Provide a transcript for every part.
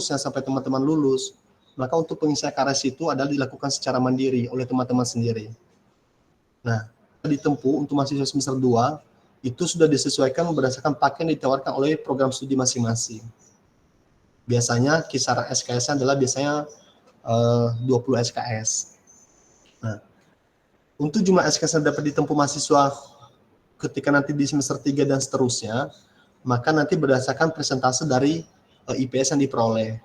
sampai teman-teman lulus, maka untuk pengisian KRS itu adalah dilakukan secara mandiri oleh teman-teman sendiri. Nah, ditempuh untuk mahasiswa semester 2 itu sudah disesuaikan berdasarkan paket yang ditawarkan oleh program studi masing-masing. Biasanya kisaran SKS adalah biasanya 20 SKS. Nah, untuk jumlah SKS yang dapat ditempuh mahasiswa ketika nanti di semester 3 dan seterusnya, maka nanti berdasarkan persentase dari IPS yang diperoleh.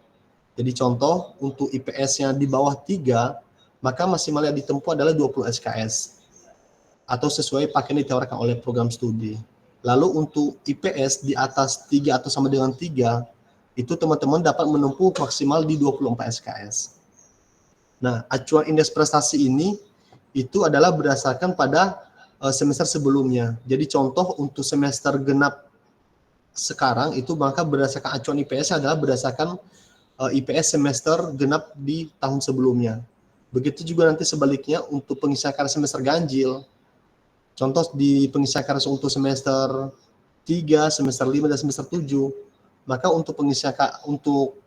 Jadi contoh, untuk IPS yang di bawah 3, maka maksimal yang ditempuh adalah 20 SKS, atau sesuai paket yang ditawarkan oleh program studi. Lalu untuk IPS di atas 3 atau sama dengan 3, itu teman-teman dapat menempuh maksimal di 24 SKS. Nah, acuan indeks prestasi ini itu adalah berdasarkan pada semester sebelumnya. Jadi contoh untuk semester genap sekarang itu maka berdasarkan acuan IPS adalah berdasarkan IPS semester genap di tahun sebelumnya. Begitu juga nanti sebaliknya untuk pengisian KRS semester ganjil. Contoh di pengisian KRS untuk semester 3, semester 5, dan semester 7, maka untuk pengisian untuk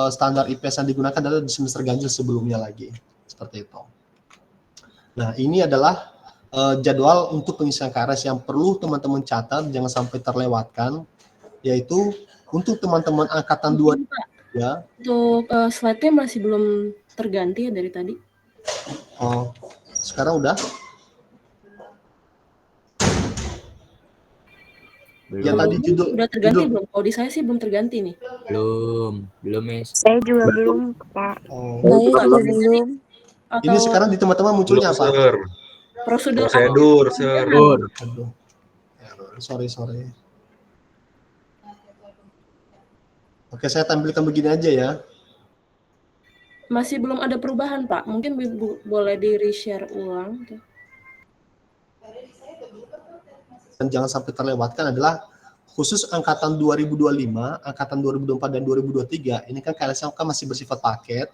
standar IPS yang digunakan adalah di semester ganjil sebelumnya lagi. Seperti itu. Nah, ini adalah jadwal untuk pengisian KRS yang perlu teman-teman catat, jangan sampai terlewatkan, yaitu untuk teman-teman angkatan 2 ya. Untuk slide-nya masih belum terganti ya dari tadi. Oh, sekarang udah? Belum. Ya tadi judul Udah terganti belum? Kalau di saya sih belum terganti nih. Belum, Miss. Saya juga belum, Pak. Oh. Saya juga belum. Atau Ini sekarang di teman-teman munculnya apa? Prosedur. Sir. Aduh. Sorry. Oke, saya tampilkan begini aja ya. Masih belum ada perubahan, Pak. Mungkin boleh di-reshare ulang. Dan jangan sampai terlewatkan adalah khusus angkatan 2025, angkatan 2024 dan 2023, ini kan KRS kan masih bersifat paket.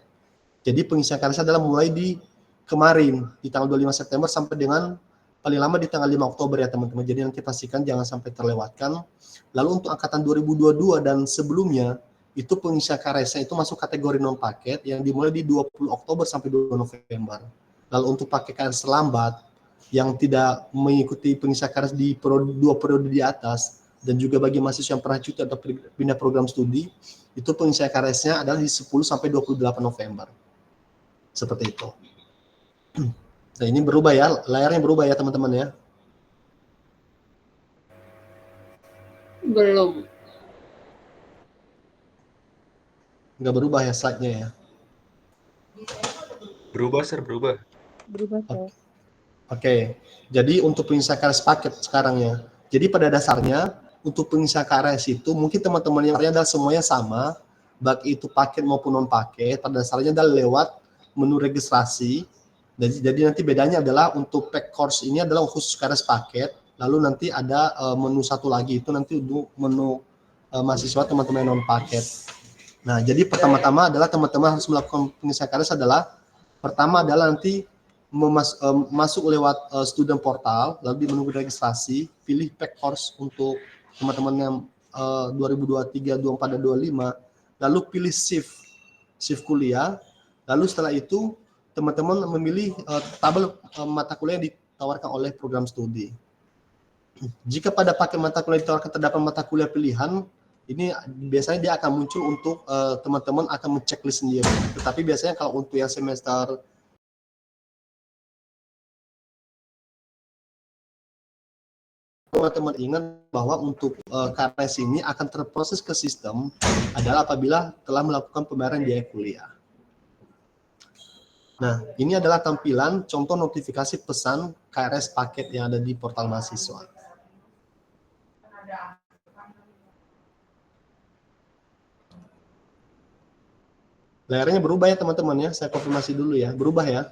Jadi pengisian KRS adalah mulai di kemarin, di tanggal 25 September sampai dengan paling lama di tanggal 5 Oktober ya teman-teman. Jadi nanti pastikan jangan sampai terlewatkan. Lalu untuk angkatan 2022 dan sebelumnya, itu pengisian KRS itu masuk kategori non-paket yang dimulai di 20 Oktober sampai 2 November. Lalu untuk paket KRS lambat, yang tidak mengikuti pengisian KRS di dua periode di atas, dan juga bagi mahasiswa yang pernah cuti atau pindah program studi, itu pengisian KRS-nya adalah di 10 sampai 28 November. Seperti itu. Nah, ini berubah ya, layarnya berubah ya teman-teman ya. Belum. Nggak berubah ya slide-nya ya. Berubah, Sir, berubah. Berubah, Sir. Oke, jadi untuk pengisian KRS paket sekarang ya. Jadi pada dasarnya untuk pengisian KRS itu mungkin teman-teman yang adalah semuanya sama, baik itu paket maupun non paket. Pada dasarnya adalah lewat menu registrasi. Jadi nanti bedanya adalah untuk pack course ini adalah khusus KRS paket. Lalu nanti ada menu satu lagi itu nanti untuk menu mahasiswa teman-teman non paket. Nah, jadi pertama-tama adalah teman-teman harus melakukan pengisian KRS adalah pertama adalah nanti masuk lewat student portal, lalu di menu registrasi, pilih pack course untuk teman-teman yang 2023, 24, dan 25, lalu pilih shift kuliah, lalu setelah itu teman-teman memilih tabel mata kuliah yang ditawarkan oleh program studi. Jika pada paket mata kuliah ditawarkan terdapat mata kuliah pilihan, ini biasanya dia akan muncul untuk teman-teman akan menceklis sendiri. Tetapi biasanya kalau untuk yang semester teman-teman ingat bahwa untuk KRS ini akan terproses ke sistem adalah apabila telah melakukan pembayaran biaya kuliah. Nah, ini adalah tampilan contoh notifikasi pesan KRS paket yang ada di portal mahasiswa. Layarnya berubah ya teman-teman ya, saya konfirmasi dulu ya, berubah ya.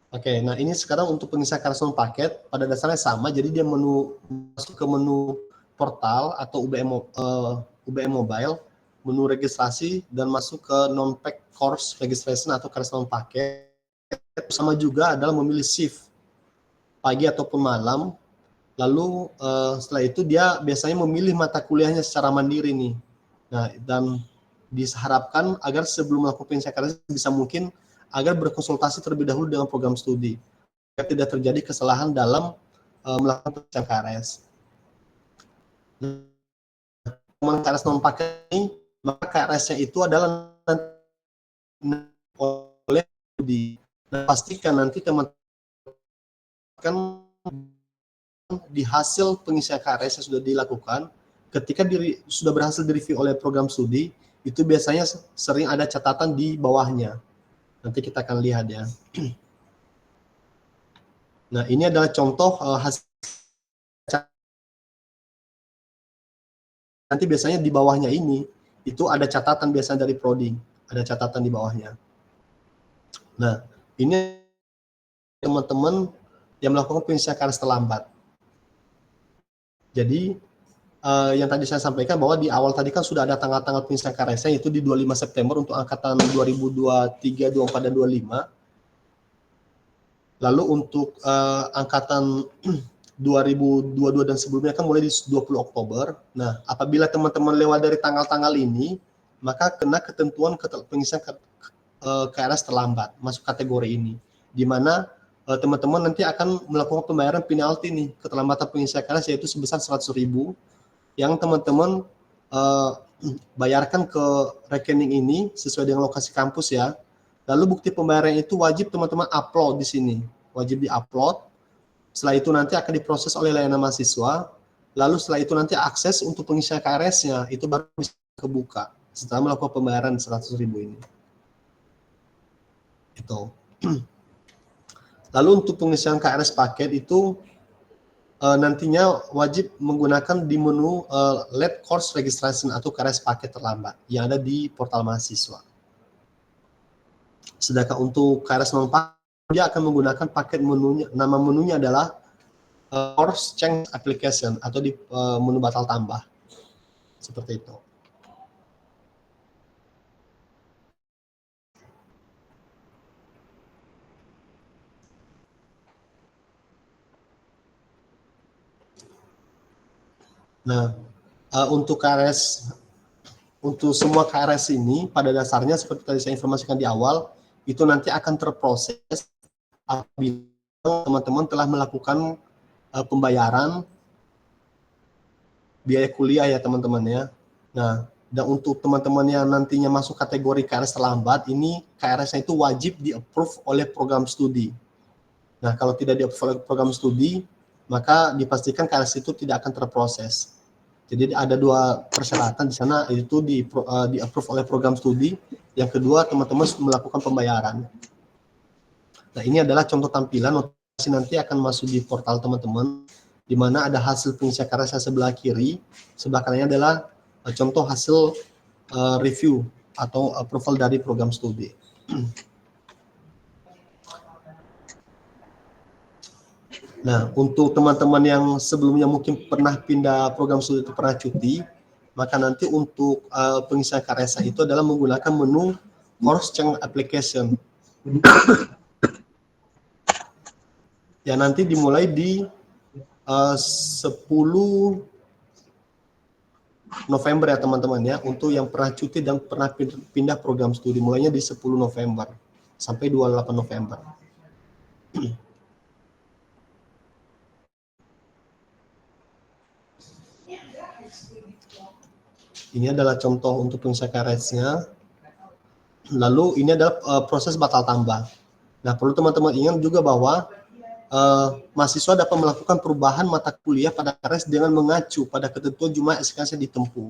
Oke, nah ini sekarang untuk pengisian KRS non paket pada dasarnya sama, jadi dia masuk ke menu portal atau UBM Mobile, menu registrasi dan masuk ke non pack course registration atau KRS non paket. Sama juga adalah memilih shift pagi ataupun malam, Lalu setelah itu dia biasanya memilih mata kuliahnya secara mandiri nih. Nah, dan diharapkan agar sebelum melakukan penelitian KRS bisa mungkin agar berkonsultasi terlebih dahulu dengan program studi agar tidak terjadi kesalahan dalam melakukan penelitian KRS. Nah, KRS non paket ini, maka KRS-nya itu adalah oleh studi. Nah, pastikan nanti teman-teman di hasil pengisian KRS yang sudah dilakukan, ketika sudah berhasil direview oleh program studi, itu biasanya sering ada catatan di bawahnya. Nanti kita akan lihat ya. Nah, ini adalah contoh hasil. Nanti biasanya di bawahnya ini, itu ada catatan biasanya dari prodi. Ada catatan di bawahnya. Nah, ini teman-teman yang melakukan pengisian KRS terlambat. Jadi, yang tadi saya sampaikan bahwa di awal tadi kan sudah ada tanggal-tanggal pengisian KRS-nya, yaitu di 25 September untuk angkatan 2023, 24, dan 25. Lalu untuk angkatan 2022 dan sebelumnya kan mulai di 20 Oktober. Nah, apabila teman-teman lewat dari tanggal-tanggal ini, maka kena ketentuan pengisian KRS terlambat, masuk kategori ini. Di mana teman-teman nanti akan melakukan pembayaran penalti nih, keterlambatan pengisian KRS yaitu sebesar 100.000 yang teman-teman bayarkan ke rekening ini sesuai dengan lokasi kampus ya. Lalu bukti pembayaran itu wajib teman-teman upload di sini, wajib di-upload. Setelah itu nanti akan diproses oleh layanan mahasiswa. Lalu setelah itu nanti akses untuk pengisian KRS-nya itu baru bisa kebuka setelah melakukan pembayaran 100.000 ini. Itu. Lalu untuk pengisian KRS paket itu nantinya wajib menggunakan di menu Late Course Registration atau KRS paket terlambat yang ada di portal mahasiswa. Sedangkan untuk KRS non paket dia akan menggunakan paket menunya, nama menunya adalah Course Change Application atau di menu batal tambah. Seperti itu. Nah, untuk KRS, untuk semua KRS ini pada dasarnya seperti tadi saya informasikan di awal, itu nanti akan terproses apabila teman-teman telah melakukan pembayaran biaya kuliah ya teman-teman ya. Nah, dan untuk teman-teman yang nantinya masuk kategori KRS terlambat, ini KRS-nya itu wajib di-approve oleh program studi. Nah, kalau tidak di-approve oleh program studi, maka dipastikan KRS itu tidak akan terproses. Jadi ada dua persyaratan di sana, itu di-approve oleh program studi. Yang kedua, teman-teman melakukan pembayaran. Nah, ini adalah contoh tampilan notasi nanti akan masuk di portal teman-teman, di mana ada hasil pengisian KRS sebelah kiri, sebelah kanannya adalah contoh hasil review atau approval dari program studi. Nah, untuk teman-teman yang sebelumnya mungkin pernah pindah program studi atau pernah cuti, maka nanti untuk pengisian KRS itu adalah menggunakan menu Course Change Application. Ya, nanti dimulai di 10 November ya teman-teman ya, untuk yang pernah cuti dan pernah pindah program studi, mulainya di 10 November sampai 28 November. Ini adalah contoh untuk pengisian KRS-nya. Lalu ini adalah proses batal tambah. Nah, perlu teman-teman ingat juga bahwa mahasiswa dapat melakukan perubahan mata kuliah pada KRS dengan mengacu pada ketentuan jumlah SKS yang ditempuh.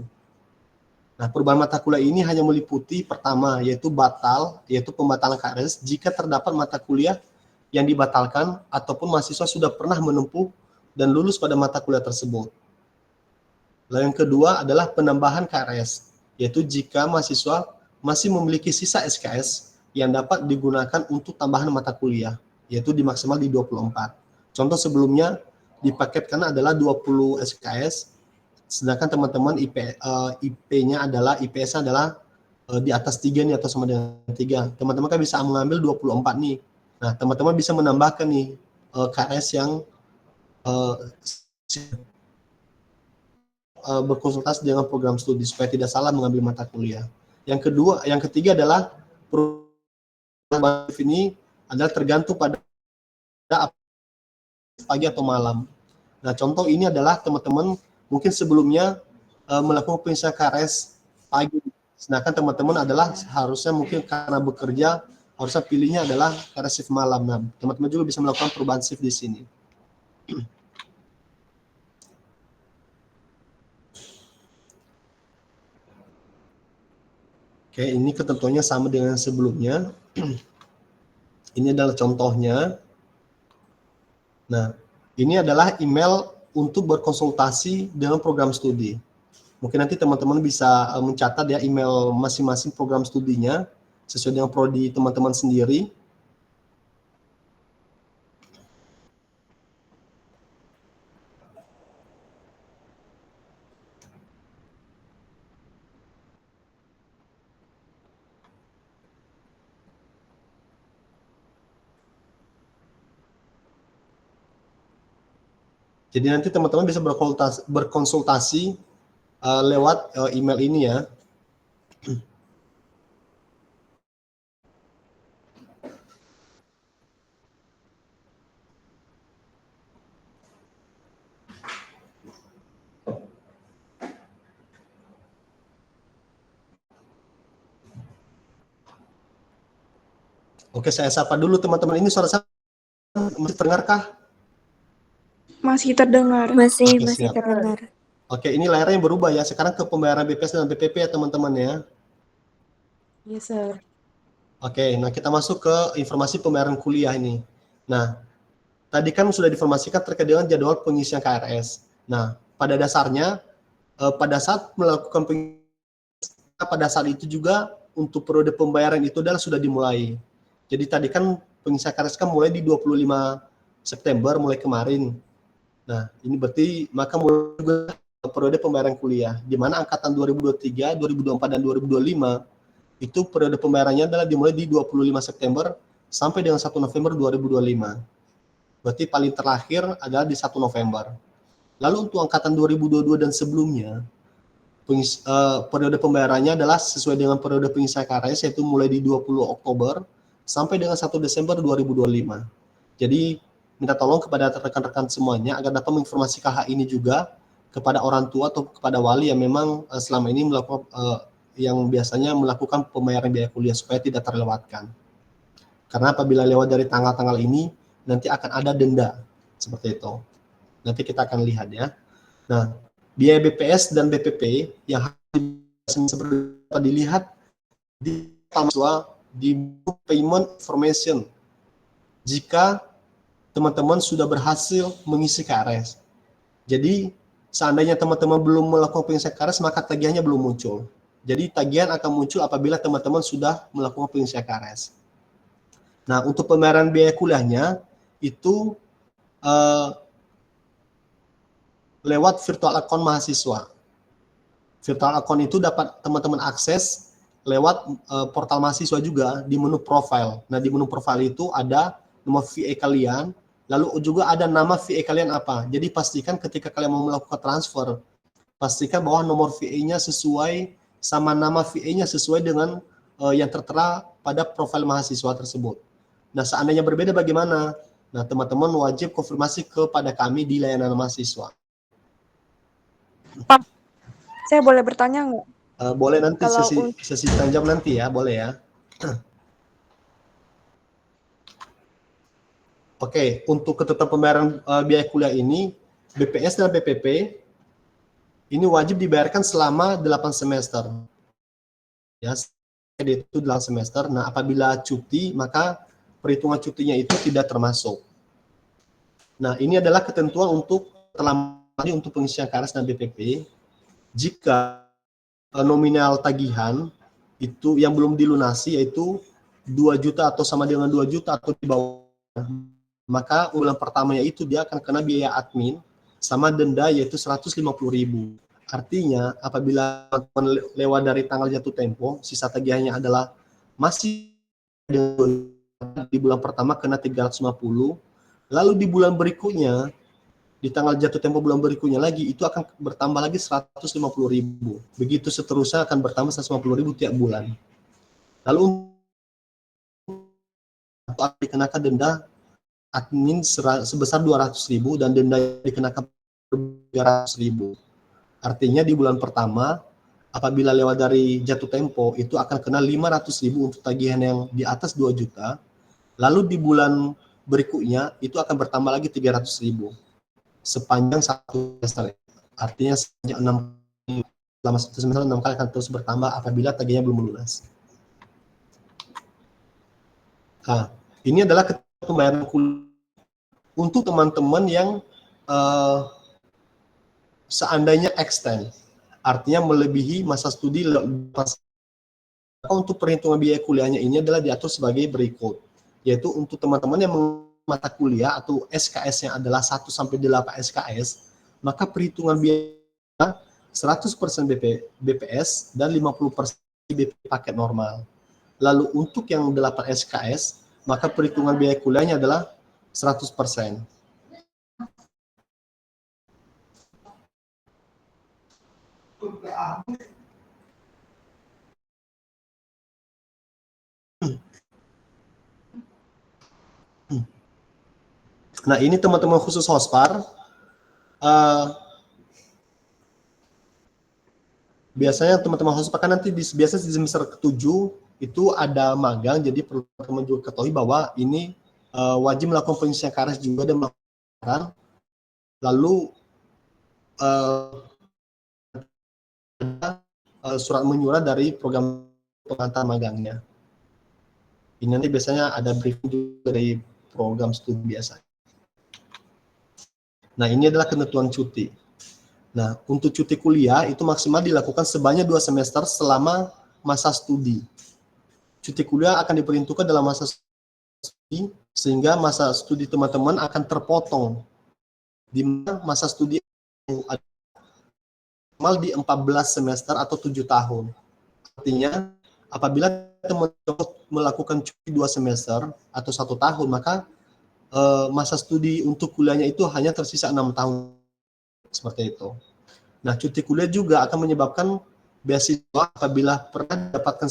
Nah, perubahan mata kuliah ini hanya meliputi pertama, yaitu pembatalan KRS jika terdapat mata kuliah yang dibatalkan ataupun mahasiswa sudah pernah menempuh dan lulus pada mata kuliah tersebut. Lalu yang kedua adalah penambahan KRS, yaitu jika mahasiswa masih memiliki sisa SKS yang dapat digunakan untuk tambahan mata kuliah, yaitu dimaksimal di 24. Contoh sebelumnya dipaketkan adalah 20 SKS, sedangkan teman-teman IP-nya adalah IPS adalah di atas 3 nih atau sama dengan 3. Teman-teman kan bisa mengambil 24 nih. Nah, teman-teman bisa menambahkan nih KRS yang berkonsultasi dengan program studi supaya tidak salah mengambil mata kuliah. Yang ketiga adalah program ini adalah tergantung pada pagi atau malam. Nah, contoh ini adalah teman-teman mungkin sebelumnya melakukan pengisian KRS pagi, sedangkan teman-teman adalah harusnya mungkin karena bekerja harusnya pilihnya adalah KRS shift malam. Nah, teman-teman juga bisa melakukan perubahan shift di sini. Oke, ini ketentuannya sama dengan sebelumnya. Ini adalah contohnya. Nah, ini adalah email untuk berkonsultasi dengan program studi. Mungkin nanti teman-teman bisa mencatat ya email masing-masing program studinya sesuai dengan prodi teman-teman sendiri. Jadi nanti teman-teman bisa berkonsultasi lewat email ini ya. Oke, saya sapa dulu teman-teman. Ini suara saya masih terdengarkah? Masih terdengar. Masih Oke, siap. terdengar. Oke, ini layarnya yang berubah ya. Sekarang ke pembayaran BPS dan BPP ya teman-teman ya. Yes, sir. Oke, nah kita masuk ke informasi pembayaran kuliah ini. Nah, tadi kan sudah diinformasikan terkait dengan jadwal pengisian KRS. Nah, pada dasarnya pada saat melakukan pada saat itu juga untuk periode pembayaran itu adalah sudah dimulai. Jadi tadi kan pengisian KRS kan mulai di 25 September mulai kemarin. Nah, ini berarti maka mulai juga periode pembayaran kuliah di mana angkatan 2023, 2024 dan 2025 itu periode pembayarannya adalah dimulai di 25 September sampai dengan 1 November 2025. Berarti paling terakhir adalah di 1 November. Lalu untuk angkatan 2022 dan sebelumnya, periode pembayarannya adalah sesuai dengan periode pengisian KRS yaitu mulai di 20 Oktober sampai dengan 1 Desember 2025. Jadi minta tolong kepada rekan-rekan semuanya agar dapat menginformasikan hal ini juga kepada orang tua atau kepada wali yang memang selama ini melakukan yang biasanya melakukan pembayaran biaya kuliah supaya tidak terlewatkan. Karena apabila lewat dari tanggal-tanggal ini nanti akan ada denda seperti itu. Nanti kita akan lihat ya. Nah, biaya BPS dan BPP yang harus dilihat di mahasiswa di book payment information jika teman-teman sudah berhasil mengisi KRS. Jadi seandainya teman-teman belum melakukan pengisian KRS maka tagihannya belum muncul. Jadi tagihan akan muncul apabila teman-teman sudah melakukan pengisian KRS. Nah, untuk pembayaran biaya kuliahnya itu lewat virtual account mahasiswa. Virtual account itu dapat teman-teman akses lewat portal mahasiswa juga di menu profile. Nah, di menu profile itu ada nomor VA kalian, lalu juga ada nama VA kalian apa. Jadi pastikan ketika kalian mau melakukan transfer, pastikan bahwa nomor VA-nya sesuai sama nama VA-nya sesuai dengan yang tertera pada profil mahasiswa tersebut. Nah, seandainya berbeda bagaimana? Nah, teman-teman wajib konfirmasi kepada kami di layanan mahasiswa. Pak, saya boleh bertanya nggak? Boleh nanti Kalau sesi tanya jawab nanti ya, boleh ya. Oke, untuk ketentuan pembayaran biaya kuliah ini, BPS dan BPP ini wajib dibayarkan selama 8 semester. Ya, itu 8 semester. Nah, apabila cuti, maka perhitungan cutinya itu tidak termasuk. Nah, ini adalah ketentuan untuk untuk pengisian KRS dan BPP. Jika nominal tagihan itu yang belum dilunasi yaitu 2 juta atau sama dengan 2 juta atau di bawah, maka bulan pertamanya itu dia akan kena biaya admin sama denda yaitu 150.000. Artinya apabila lewat dari tanggal jatuh tempo, sisa tagihannya adalah masih di bulan pertama kena 350, lalu di bulan berikutnya di tanggal jatuh tempo bulan berikutnya lagi, itu akan bertambah lagi 150.000. Begitu seterusnya akan bertambah 150.000 tiap bulan. Lalu akan dikenakan denda admin sebesar 200.000 dan denda yang dikenakan 300.000. Artinya di bulan pertama, apabila lewat dari jatuh tempo, itu akan kena 500.000 untuk tagihan yang di atas 2 juta. Lalu di bulan berikutnya, itu akan bertambah lagi 300.000 sepanjang 1 semester. Artinya sepanjang 6 selama 1 semester 6 kali akan terus bertambah apabila tagihannya belum lunas. Nah, ini adalah pembayaran kuliah untuk teman-teman yang seandainya extend, artinya melebihi masa studi. Untuk perhitungan biaya kuliahnya ini adalah diatur sebagai berikut, yaitu untuk teman-teman yang mata kuliah atau SKS-nya adalah 1-8 SKS, maka perhitungan biaya 100% BPS dan 50% BP paket normal. Lalu untuk yang 8 SKS, maka perhitungan biaya kuliahnya adalah 100%. Nah, ini teman-teman khusus Hospar. Biasanya teman-teman Hospar kan nanti biasanya di semester ke-7 itu ada magang, jadi perlu teman-teman juga ketahui bahwa ini wajib melakukan pengisian KRS juga dan melakukan. Lalu surat menyurat dari program pengantar magangnya. Ini nanti biasanya ada briefing juga dari program studi biasa. Nah, ini adalah ketentuan cuti. Nah, untuk cuti kuliah itu maksimal dilakukan sebanyak 2 semester selama masa studi. Cuti kuliah akan diperuntukkan dalam masa studi, sehingga masa studi teman-teman akan terpotong. Di mana masa studi maksimal di 14 semester atau 7 tahun. Artinya, apabila teman-teman melakukan cuti 2 semester atau 1 tahun, maka masa studi untuk kuliahnya itu hanya tersisa 6 tahun. Seperti itu. Nah, cuti kuliah juga akan menyebabkan beasiswa apabila pernah dapatkan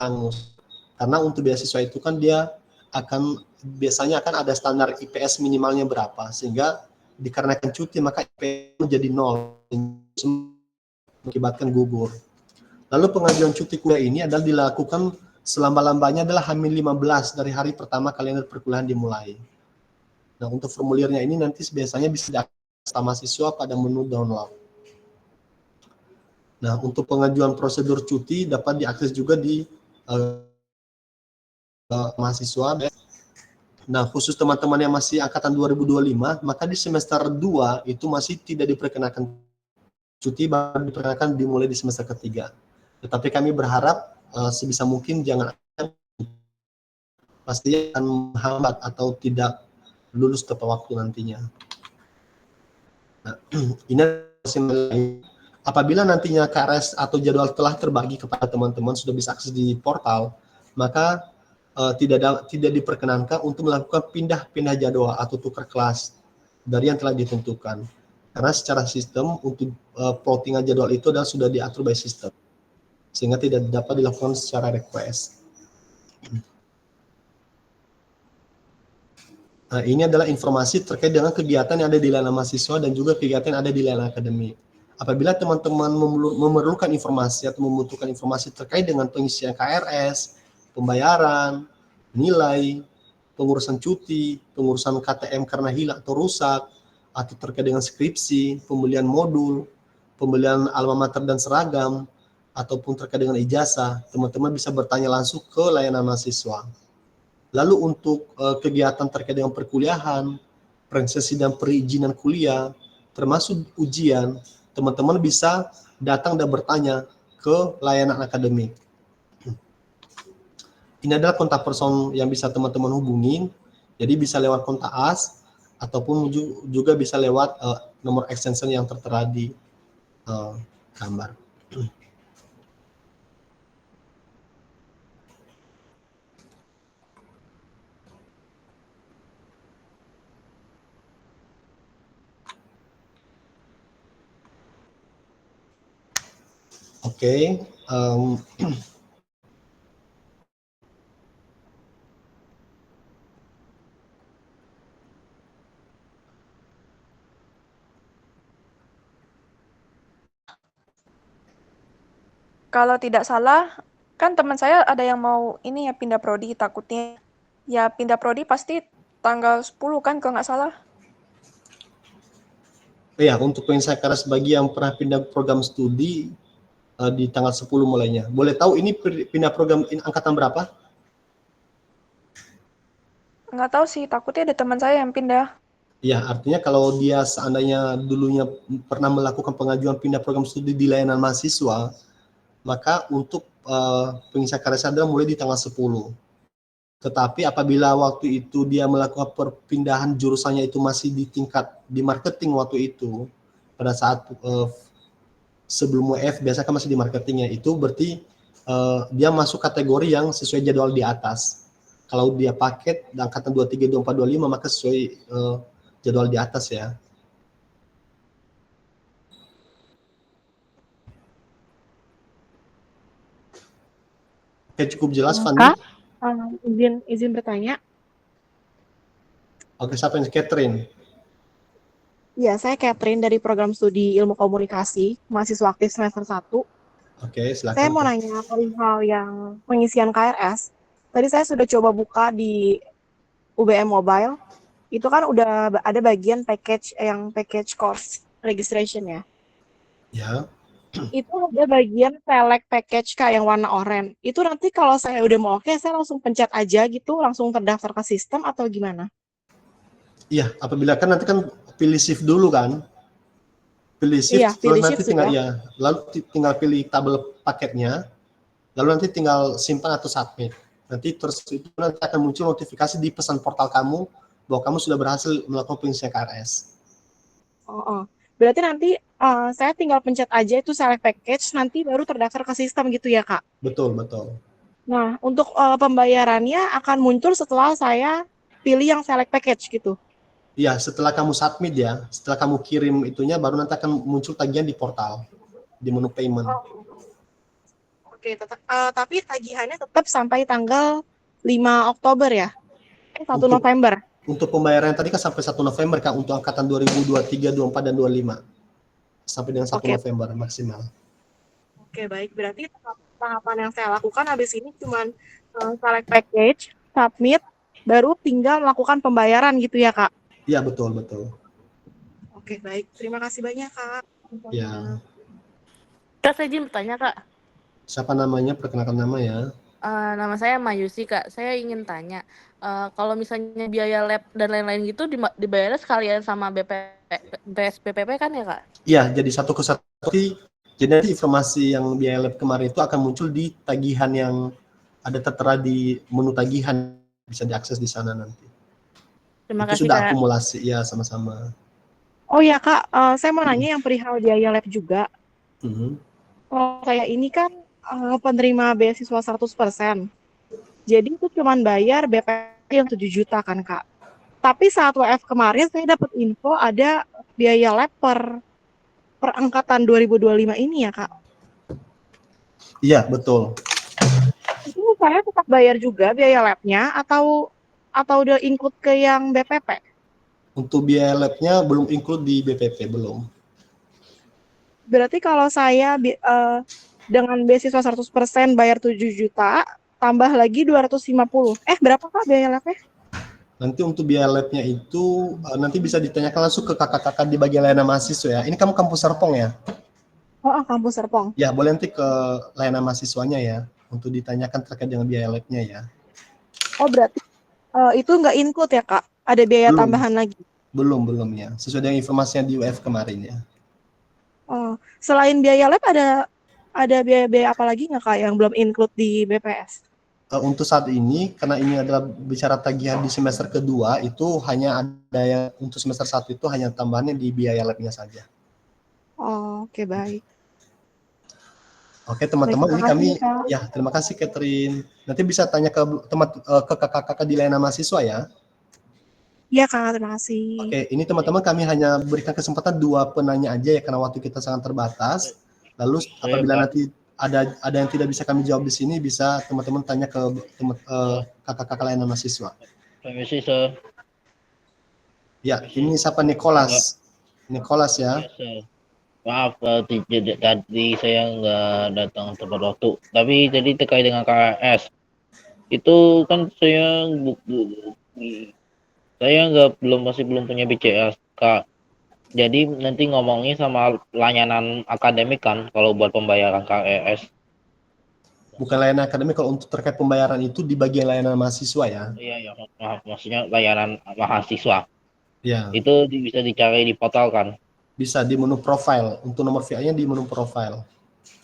angus. Karena untuk beasiswa itu kan dia akan biasanya akan ada standar IPS minimalnya berapa, sehingga dikarenakan cuti maka IPS menjadi 0, mengakibatkan gugur. Lalu pengajuan cuti kuliah ini adalah dilakukan selamba-lambanya adalah H-15 dari hari pertama kalender perkuliahan dimulai. Nah, untuk formulirnya ini nanti biasanya bisa diakses mahasiswa pada menu download. Nah, untuk pengajuan prosedur cuti dapat diakses juga di mahasiswa. Nah, khusus teman-teman yang masih angkatan 2025, maka di semester 2 itu masih tidak diperkenakan cuti, baru diperkenakan dimulai di semester ketiga. Tetapi kami berharap sebisa mungkin jangan pasti akan menghambat atau tidak lulus tepat waktu nantinya. Nah, ini apabila nantinya KRS atau jadwal telah terbagi kepada teman-teman sudah bisa akses di portal, maka tidak diperkenankan untuk melakukan pindah-pindah jadwal atau tukar kelas dari yang telah ditentukan. Karena secara sistem untuk plottingan jadwal itu adalah sudah diatur by system, sehingga tidak dapat dilakukan secara request. Nah, ini adalah informasi terkait dengan kegiatan yang ada di layanan mahasiswa dan juga kegiatan yang ada di layanan akademik. Apabila teman-teman memerlukan informasi atau membutuhkan informasi terkait dengan pengisian KRS, pembayaran, nilai, pengurusan cuti, pengurusan KTM karena hilang atau rusak, atau terkait dengan skripsi, pembelian modul, pembelian alma mater dan seragam, ataupun terkait dengan ijazah, teman-teman bisa bertanya langsung ke layanan mahasiswa. Lalu untuk kegiatan terkait dengan perkuliahan, presentasi dan perizinan kuliah, termasuk ujian, teman-teman bisa datang dan bertanya ke layanan akademik. Ini adalah kontak person yang bisa teman-teman hubungin, jadi bisa lewat kontak as, ataupun juga bisa lewat nomor extension yang tertera di gambar. Oke, Kalau tidak salah, kan teman saya ada yang mau ini ya pindah prodi, takutnya ya pindah prodi pasti tanggal 10 kan kalau nggak salah. ya untuk penginsinyur karas bagi yang pernah pindah program studi di tanggal 10 mulainya. Boleh tahu ini pindah program angkatan berapa? Nggak tahu sih, takutnya ada teman saya yang pindah. Ya, artinya kalau dia seandainya dulunya pernah melakukan pengajuan pindah program studi di layanan mahasiswa, maka untuk penginsinyur karas adalah mulai di tanggal 10. Tetapi apabila waktu itu dia melakukan perpindahan jurusannya itu masih di tingkat di marketing waktu itu, pada saat sebelum UF biasanya kan masih di marketingnya, itu berarti dia masuk kategori yang sesuai jadwal di atas. Kalau dia paket angkatan 23, 24, 25 maka sesuai jadwal di atas ya. Oke, cukup jelas Fanny. Kak, izin bertanya. Oke, siapa yang Catherine? Ya, saya Catherine dari program studi Ilmu Komunikasi, mahasiswa aktif semester 1. Oke, silakan. Saya mau nanya perihal yang pengisian KRS. Tadi saya sudah coba buka di UBM Mobile. Itu kan udah ada bagian package course registration ya. Ya. Itu ada bagian select package Kak yang warna oranye. Itu nanti kalau saya udah mau oke, saya langsung pencet aja gitu, langsung terdaftar ke sistem atau gimana? Iya, apabila kan nanti kan pilih shift dulu kan. Pilih shift, Iya, pilih nanti shift tinggal sudah. ya, lalu tinggal pilih tabel paketnya, lalu nanti tinggal simpan atau submit. Nanti terus itu nanti akan muncul notifikasi di pesan portal kamu bahwa kamu sudah berhasil melakukan pengisian KRS. Oh. Berarti nanti saya tinggal pencet aja itu select package, nanti baru terdaftar ke sistem gitu ya, Kak? Betul, betul. Nah, untuk pembayarannya akan muncul setelah saya pilih yang select package gitu? Iya, setelah kamu submit ya, setelah kamu kirim itunya, baru nanti akan muncul tagihan di portal, di menu payment. Oke, tapi tagihannya tetap sampai tanggal 5 Oktober ya? 1 November? Untuk pembayaran tadi kan sampai 1 November Kak, untuk angkatan 2023, 24, dan 25. Sampai dengan 1 November maksimal. Oke, baik. Berarti tahapan yang saya lakukan habis ini cuma select package, submit, baru tinggal melakukan pembayaran gitu ya, Kak? Iya, betul, betul. Oke, baik. Terima kasih banyak, Kak. Ya. Kak, saya izin bertanya, Kak. Siapa namanya? Perkenalkan nama ya. Nama saya Mayusi, Kak. Saya ingin tanya, kalau misalnya biaya lab dan lain-lain gitu dibayarnya sekalian sama BPP kan ya, Kak? Iya, jadi satu kesatuan. Jadi nanti informasi yang biaya lab kemarin itu akan muncul di tagihan yang ada tertera di menu tagihan, bisa diakses di sana nanti. Terima itu kasih, sudah Kak. akumulasi, ya sama-sama. Oh ya, Kak, saya mau nanya yang perihal biaya lab juga. Kalau saya ini kan penerima beasiswa 100%. Jadi itu cuma bayar BPP yang 7 juta kan, Kak. Tapi saat WF kemarin saya dapat info ada biaya lab per angkatan 2025 ini ya, Kak. Iya, betul. Itu saya tetap bayar juga biaya labnya atau udah include ke yang BPP? Untuk biaya labnya belum include di BPP, belum. Berarti kalau saya dengan beasiswa 100% bayar 7 juta, tambah lagi 250. Berapa Kak biaya labnya? Nanti untuk biaya labnya itu nanti bisa ditanyakan langsung ke kakak-kakak di bagian layanan mahasiswa ya. Ini kamu kampus Serpong ya? Oh, kampus Serpong. Ya, boleh nanti ke layanan mahasiswanya ya, untuk ditanyakan terkait dengan biaya labnya ya. Oh, berarti itu nggak include ya, Kak? Ada biaya tambahan lagi? Belum ya. Sesuai dengan informasinya di UF kemarin ya. Oh, selain biaya lab ada biaya-biaya apa lagi nggak, Kak, yang belum include di BPS? Untuk saat ini, karena ini adalah bicara tagihan di semester kedua, itu hanya ada yang untuk semester 1 itu hanya tambahannya di biaya labnya saja. Oh, oke, baik. Oke teman-teman, ini kami kasih, ya terima kasih Catherine. Nanti bisa tanya ke kakak-kakak di layanan mahasiswa ya. Iya Kak, terima kasih. Oke, ini teman-teman kami hanya berikan kesempatan 2 penanya aja ya, karena waktu kita sangat terbatas. Lalu apabila nanti ada yang tidak bisa kami jawab di sini, bisa teman-teman tanya ke kakak-kakak layanan mahasiswa. Permisi, Sir. Ya, ini siapa? Nicholas ya. Yes, Sir. Maaf, tadi saya nggak datang tepat waktu. Tapi jadi terkait dengan KRS, itu kan saya masih belum punya BCS, Kak. Jadi nanti ngomongnya sama layanan akademik kan kalau buat pembayaran KRS. Bukan layanan akademik, kalau untuk terkait pembayaran itu di bagian layanan mahasiswa ya. Iya, maaf, maksudnya layanan mahasiswa. Ya. Itu bisa dicari di portal kan? Bisa di menu profile. Untuk nomor VA-nya di menu profile.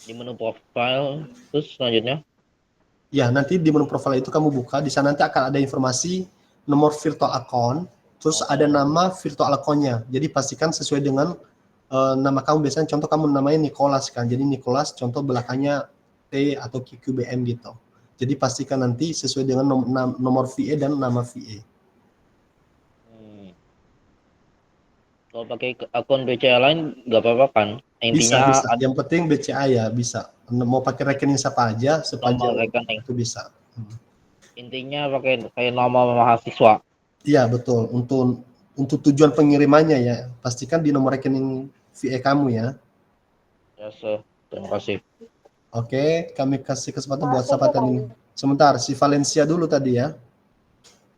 Di menu profile, terus selanjutnya? Ya, nanti di menu profile itu kamu buka, di sana nanti akan ada informasi nomor virtual account, terus ada nama virtual account-nya. Jadi pastikan sesuai dengan nama kamu. Biasanya contoh kamu namanya Nicholas kan. Jadi Nicholas contoh belakangnya T atau QQBM gitu. Jadi pastikan nanti sesuai dengan nomor VA dan nama VA. Kalau pakai akun BCA lain nggak apa-apa kan? Intinya Bisa. Yang penting BCA ya bisa. Mau pakai rekening siapa aja sepanjang rekening itu bisa. Intinya pakai nama mahasiswa. Iya betul. Untuk tujuan pengirimannya ya, pastikan di nomor rekening VA kamu ya. Ya, Sir. Terima kasih. Oke, kami kasih kesempatan buat siapa tadi? Sebentar, si Valencia dulu tadi ya.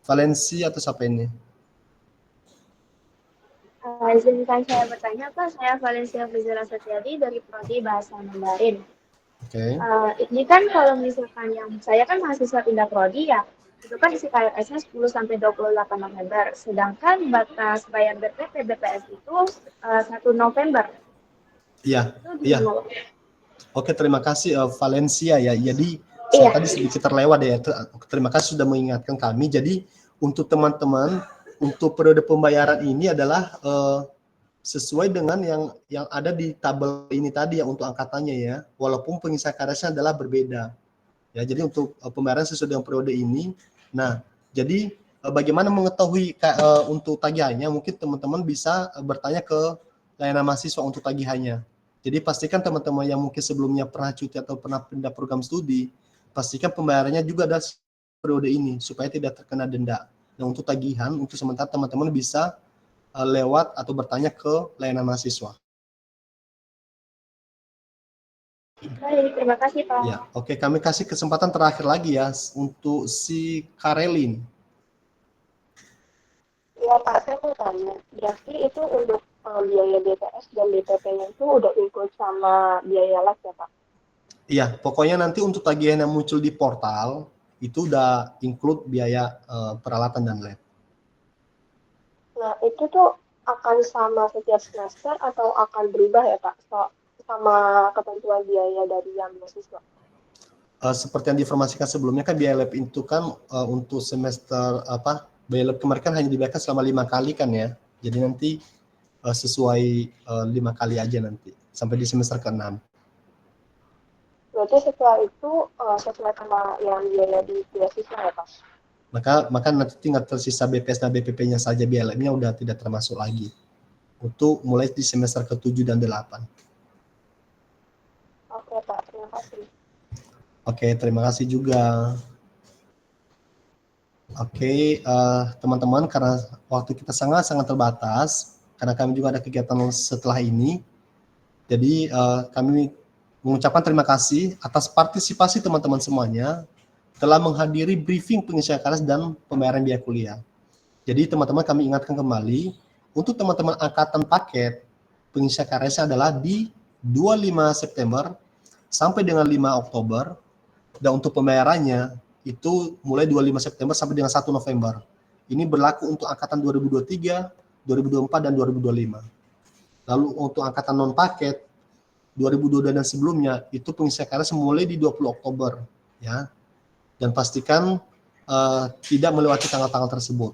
Valencia atau siapa ini? Izinkan saya bertanya, Pak. Saya Valencia Frizela Setiadi dari Prodi Bahasa Mandarin. Oke. Ini kan kalau misalkan yang saya kan mahasiswa pindah prodi ya, itu kan isi KRS-nya 10 sampai 28 November. Sedangkan batas bayar BPP BPS itu 1 November. Iya. Oke, terima kasih Valencia ya. Jadi saya tadi sedikit terlewat ya. Terima kasih sudah mengingatkan kami. Jadi untuk teman-teman, untuk periode pembayaran ini adalah sesuai dengan yang ada di tabel ini tadi ya untuk angkatannya ya. Walaupun pengisian KRS-nya adalah berbeda. Ya, jadi untuk pembayaran sesuai dengan periode ini. Nah, jadi bagaimana mengetahui untuk tagihannya? Mungkin teman-teman bisa bertanya ke layanan mahasiswa untuk tagihannya. Jadi pastikan teman-teman yang mungkin sebelumnya pernah cuti atau pernah pindah program studi, pastikan pembayarannya juga ada periode ini supaya tidak terkena denda. Nah, untuk tagihan, untuk sementara teman-teman bisa lewat atau bertanya ke layanan mahasiswa. Baik, terima kasih Pak. Ya, oke, kami kasih kesempatan terakhir lagi ya untuk si Karelin. Ya Pak, saya mau tanya, berarti itu untuk biaya BPS dan BPP-nya itu udah include sama biaya les ya Pak? Iya, pokoknya nanti untuk tagihan yang muncul di portal, itu udah include biaya peralatan dan lab. Nah, itu tuh akan sama setiap semester atau akan berubah ya Pak, sama ketentuan biaya dari yang mahasiswa? Seperti yang diinformasikan sebelumnya kan biaya lab itu kan untuk semester biaya lab kemarin kan hanya dibayarkan selama 5 kali kan ya. Jadi nanti sesuai 5 kali aja nanti sampai di semester ke-6. Berarti setelah itu sesuai sama yang biaya di beasiswa ya Pak? Maka nanti tinggal tersisa BPS dan BPP-nya saja, biaya labnya udah tidak termasuk lagi. Untuk mulai di semester ke-7 dan 8. Oke Pak, terima kasih. Oke, terima kasih juga. Oke, teman-teman, karena waktu kita sangat-sangat terbatas, karena kami juga ada kegiatan setelah ini, jadi kami mengucapkan terima kasih atas partisipasi teman-teman semuanya telah menghadiri briefing pengisian KRS dan pembayaran biaya kuliah. Jadi teman-teman kami ingatkan kembali, untuk teman-teman angkatan paket, pengisian KRS adalah di 25 September sampai dengan 5 Oktober, dan untuk pembayarannya itu mulai 25 September sampai dengan 1 November. Ini berlaku untuk angkatan 2023, 2024, dan 2025. Lalu untuk angkatan non-paket, 2022 dan sebelumnya, itu pengisian KRS mulai di 20 Oktober. Ya. Dan pastikan tidak melewati tanggal-tanggal tersebut.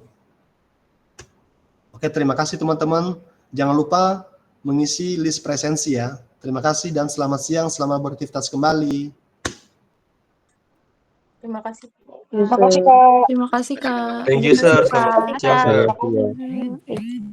Oke, terima kasih teman-teman. Jangan lupa mengisi list presensi ya. Terima kasih dan selamat siang, selamat beraktivitas kembali. Terima kasih. Terima kasih Kak. Terima kasih, Kak. Thank you, sir. Terima kasih, Kak. Selamat siang, sir.